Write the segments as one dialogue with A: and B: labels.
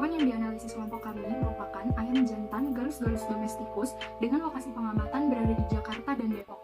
A: Hewan yang dianalisis kelompok kami merupakan ayam jantan Gallus domesticus dengan lokasi pengamatan berada di Jakarta dan Depok.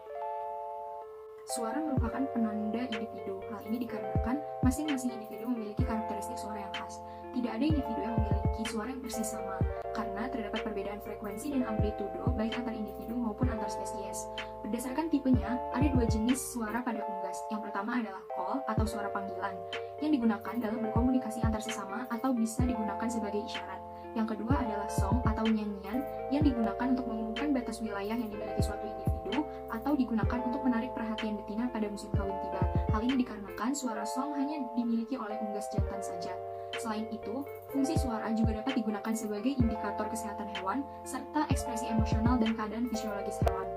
A: Suara merupakan penanda individu. Hal ini dikarenakan masing-masing individu memiliki karakteristik suara yang khas. Tidak ada individu yang memiliki suara yang persis sama, karena terdapat perbedaan frekuensi dan amplitudo baik antar individu maupun antar spesies. Berdasarkan tipenya, ada dua jenis suara pada unggas. Yang pertama adalah call atau suara panggilan, yang digunakan dalam berkomunikasi antar sesama atau bisa digunakan sebagai isyarat. Yang kedua adalah song atau nyanyian, yang digunakan untuk mengumumkan batas wilayah yang dimiliki suatu individu atau digunakan untuk menarik perhatian betina pada musim kawin tiba. Hal ini dikarenakan suara song hanya dimiliki oleh unggas jantan saja. Selain itu, fungsi suara juga dapat digunakan sebagai indikator kesehatan hewan serta ekspresi emosional dan keadaan fisiologis hewan.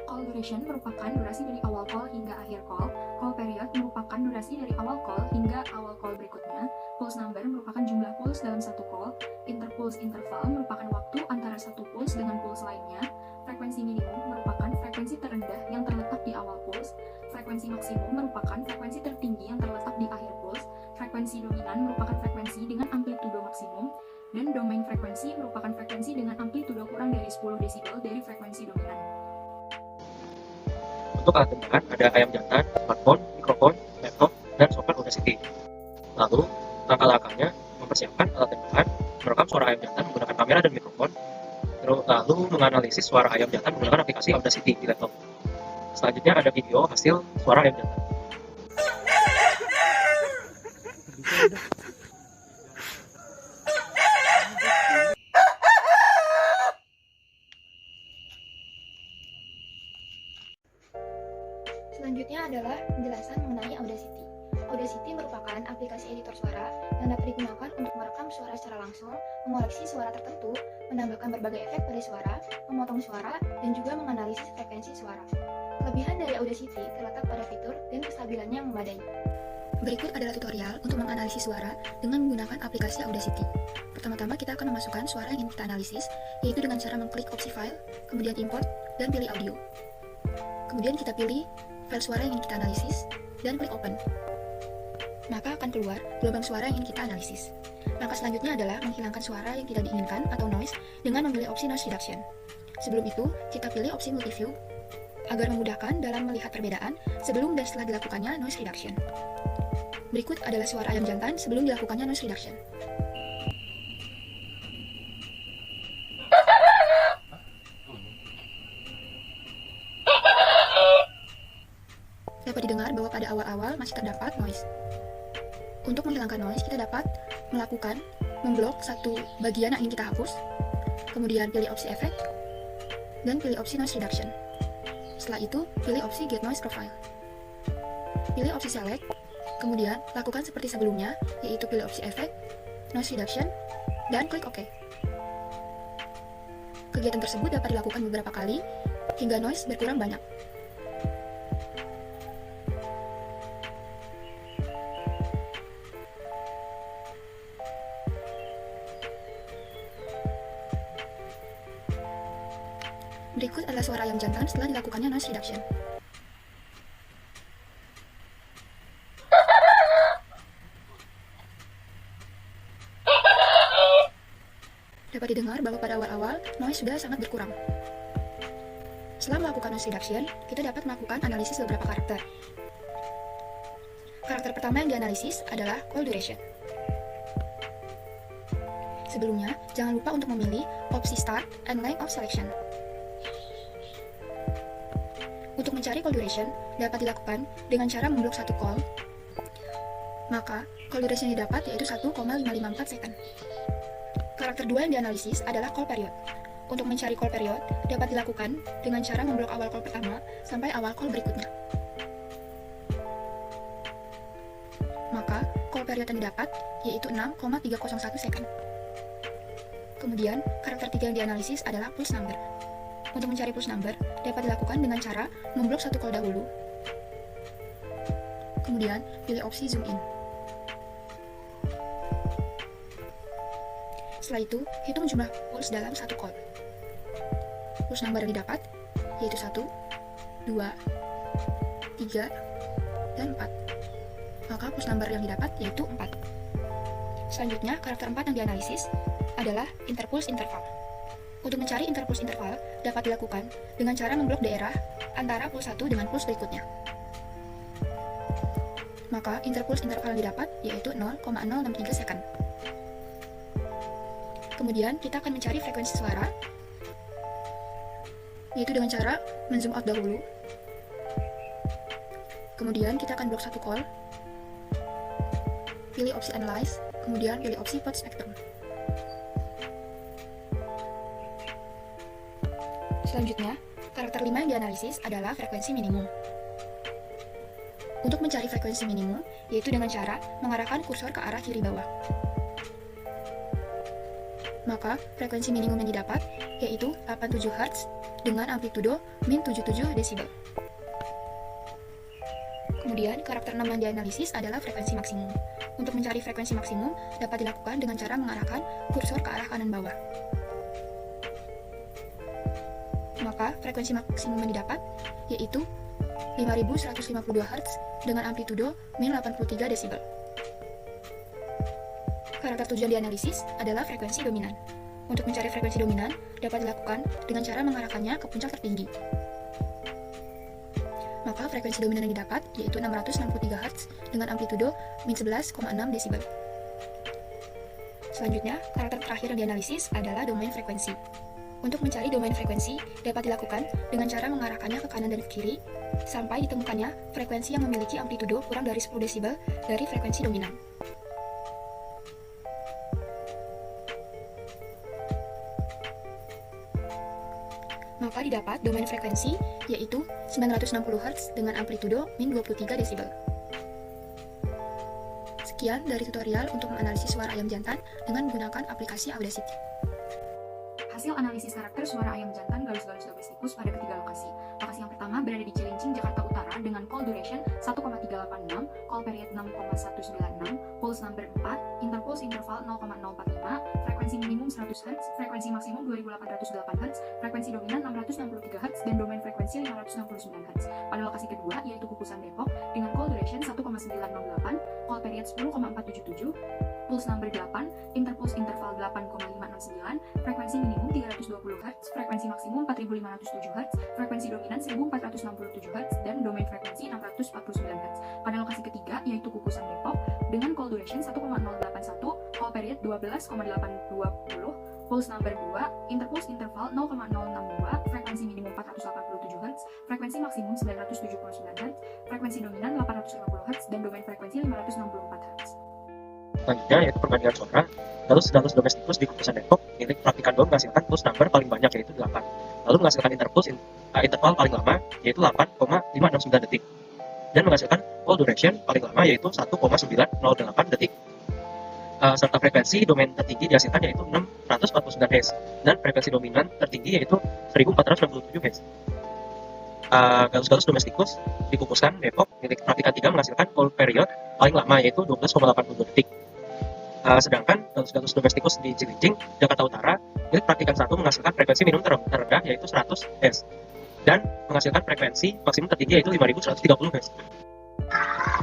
A: Call duration merupakan durasi dari awal call hingga akhir call. Call period merupakan durasi dari awal call hingga awal call berikutnya. Pulse number merupakan jumlah pulse dalam satu call. Interpulse interval merupakan waktu antara satu pulse dengan pulse lainnya. Frekuensi minimum merupakan frekuensi terendah yang terletak di awal pulse. Frekuensi maksimum merupakan frekuensi tertinggi yang terletak di akhir pulse. Frekuensi dominan merupakan frekuensi dengan amplitudo maksimum. Dan domain frekuensi merupakan frekuensi dengan amplitudo kurang dari 10 desibel dari frekuensi dominan.
B: Untuk alat dengar ada ayam jantan, smartphone, mikrofon, laptop, dan software Audacity. Lalu, langkah-langkahnya mempersiapkan alat dengar, merekam suara ayam jantan menggunakan kamera dan mikrofon, lalu menganalisis suara ayam jantan menggunakan aplikasi Audacity di laptop. Selanjutnya ada video hasil suara ayam jantan.
C: Selanjutnya adalah penjelasan mengenai Audacity. Audacity merupakan aplikasi editor suara yang dapat digunakan untuk merekam suara secara langsung, mengoreksi suara tertentu, menambahkan berbagai efek pada suara, memotong suara, dan juga menganalisis frekuensi suara. Kelebihan dari Audacity terletak pada fitur dan kestabilannya yang memadai. Berikut adalah tutorial untuk menganalisis suara dengan menggunakan aplikasi Audacity. Pertama-tama kita akan memasukkan suara yang ingin kita analisis, yaitu dengan cara mengklik opsi file, kemudian import, dan pilih audio. Kemudian kita pilih file suara yang ingin kita analisis, dan klik open. Maka akan keluar gelombang suara yang ingin kita analisis. Langkah selanjutnya adalah menghilangkan suara yang tidak diinginkan atau noise dengan memilih opsi noise reduction. Sebelum itu, kita pilih opsi multiview agar memudahkan dalam melihat perbedaan sebelum dan setelah dilakukannya noise reduction. Berikut adalah suara ayam jantan sebelum dilakukannya noise reduction. Dapat didengar bahwa pada awal-awal masih terdapat noise. Untuk menghilangkan noise, kita dapat melakukan memblok satu bagian yang ingin kita hapus, kemudian pilih opsi efek, dan pilih opsi noise reduction. Setelah itu, pilih opsi get noise profile. Pilih opsi select, kemudian lakukan seperti sebelumnya, yaitu pilih opsi efek, noise reduction, dan klik OK. Kegiatan tersebut dapat dilakukan beberapa kali, hingga noise berkurang banyak. Berikut adalah suara ayam jantan setelah dilakukannya noise reduction. Dapat didengar bahwa pada awal-awal noise sudah sangat berkurang. Setelah melakukan noise reduction, kita dapat melakukan analisis beberapa karakter. Karakter pertama yang dianalisis adalah call duration. Sebelumnya, jangan lupa untuk memilih opsi start and length of selection. Untuk mencari call duration, dapat dilakukan dengan cara memblok satu call. Maka, call duration yang didapat yaitu 1,554 second. Karakter 2 yang dianalisis adalah call period. Untuk mencari call period, dapat dilakukan dengan cara memblok awal call pertama sampai awal call berikutnya. Maka, call period yang didapat yaitu 6,301 second. Kemudian, karakter 3 yang dianalisis adalah pulse number. Untuk mencari pulse number, dapat dilakukan dengan cara memblok satu call dahulu. Kemudian, pilih opsi zoom in. Setelah itu, hitung jumlah pulse dalam satu call. Pulse number yang didapat yaitu 1, 2, 3, dan 4. Maka pulse number yang didapat yaitu 4. Selanjutnya, karakter 4 yang dianalisis adalah interpuls interval. Untuk mencari interpuls interval dapat dilakukan dengan cara memblok daerah antara puls 1 dengan puls berikutnya. Maka interpuls interval yang didapat yaitu 0,063 second. Kemudian kita akan mencari frekuensi suara, yaitu dengan cara men-zoom out dahulu. Kemudian kita akan blok satu call, pilih opsi analyze, kemudian pilih opsi pot spectrum. Selanjutnya, karakter 5 yang dianalisis adalah frekuensi minimum. Untuk mencari frekuensi minimum, yaitu dengan cara mengarahkan kursor ke arah kiri bawah. Maka, frekuensi minimum yang didapat yaitu 87 Hz dengan amplitudo min 77 desibel. Kemudian, karakter 6 yang dianalisis adalah frekuensi maksimum. Untuk mencari frekuensi maksimum dapat dilakukan dengan cara mengarahkan kursor ke arah kanan bawah. Maka, frekuensi maksimum yang didapat yaitu 5152 Hz dengan amplitudo min 83 desibel. Karakter 7 yang dianalisis adalah frekuensi dominan. Untuk mencari frekuensi dominan dapat dilakukan dengan cara mengarahkannya ke puncak tertinggi. Maka frekuensi dominan yang didapat yaitu 663 Hz dengan amplitudo min 11,6 desibel. Selanjutnya, karakter terakhir yang dianalisis adalah domain frekuensi. Untuk mencari domain frekuensi dapat dilakukan dengan cara mengarahkannya ke kanan dan ke kiri sampai ditemukannya frekuensi yang memiliki amplitudo kurang dari 10 desibel dari frekuensi dominan. Maka didapat domain frekuensi yaitu 960 Hz dengan amplitudo min 23 desibel. Sekian dari tutorial untuk menganalisis suara ayam jantan dengan menggunakan aplikasi Audacity.
A: Hasil analisis karakter suara ayam jantan galus-galus domestikus pada ketiga lokasi. Lokasi yang pertama berada di Cilincing, Jakarta Utara dengan call duration 1,386, call period 6,196, pulse number 4, interpulse interval 0,045, frekuensi minimum 100 Hz, frekuensi maksimum 2808 Hz, frekuensi dominan 663 Hz, dan domain frekuensi 569 Hz. Pada lokasi kedua yaitu Kukusan Depok dengan call duration 1,908, call period 10,477, pulse number 8, interpulse interval 8,569, frekuensi minimum 320 Hz, frekuensi maksimum 4507 Hz, frekuensi dominan 1467 Hz, dan domain frekuensi 649 Hz. Pada lokasi ketiga yaitu Kukusan Depok dengan call duration 1,081, call period 12,820, pulse number 2, interpulse interval 0,062, frekuensi minimum 487 Hz, frekuensi maksimum 979 Hz, frekuensi dominan 850 Hz, dan domain frekuensi 564 Hz.
B: Selanjutnya yaitu perbandingan suara galus domestikus di Kukusan Depok milik Praktikan 2 menghasilkan pulse number paling banyak yaitu 8, lalu menghasilkan interval paling lama yaitu 8,569 detik, dan menghasilkan call duration paling lama yaitu 1,908 detik. Serta frekuensi domain tertinggi dihasilkan yaitu 649 Hz, dan frekuensi dominan tertinggi yaitu 1497 Hz. Galus domestikus di Kukusan Depok milik Praktikan 3 menghasilkan call period paling lama yaitu 12,82 detik. Sedangkan galus domestikus di Cilincing, Jakarta Utara milik Praktikan 1 menghasilkan frekuensi minimum terendah yaitu 100 Hz, dan menghasilkan frekuensi maksimum tertinggi yaitu 5130 Hz.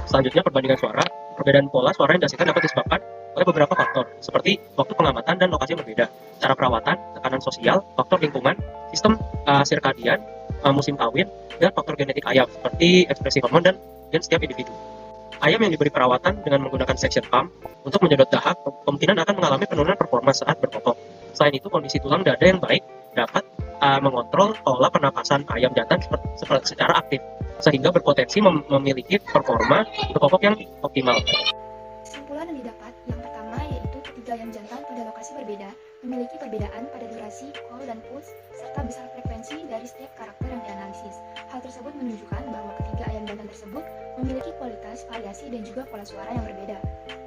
B: Selanjutnya perbandingan suara. Perbedaan pola suara yang dihasilkan dapat disebabkan oleh beberapa faktor, seperti waktu pengamatan dan lokasi yang berbeda, cara perawatan, tekanan sosial, faktor lingkungan, sistem sirkadian, musim kawin, dan faktor genetik ayam, seperti ekspresi hormon dan gen setiap individu. Ayam yang diberi perawatan dengan menggunakan suction pump untuk menyedot dahak kemungkinan akan mengalami penurunan performa saat berkokok. Selain itu, kondisi tulang dada yang baik dapat mengontrol pola pernapasan ayam jantan secara aktif, sehingga berpotensi memiliki performa berkokok yang optimal.
C: Kesimpulan yang didapat yang pertama yaitu ketiga ayam jantan pada lokasi berbeda memiliki perbedaan pada durasi, call, dan pulse, serta besar frekuensi dari setiap karakter yang dianalisis. Hal tersebut menunjukkan bahwa ketiga ayam jantan tersebut memiliki kualitas, variasi, dan juga pola suara yang berbeda.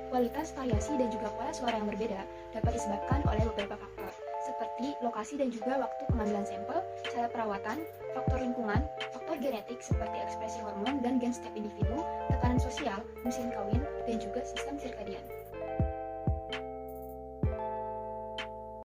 C: Kualitas, variasi, dan juga pola suara yang berbeda dapat disebabkan oleh beberapa faktor, seperti lokasi dan juga waktu pengambilan sampel, cara perawatan, faktor lingkungan, faktor genetik seperti ekspresi hormon dan gen setiap individu, tekanan sosial, musim kawin, dan juga sistem sirkadian.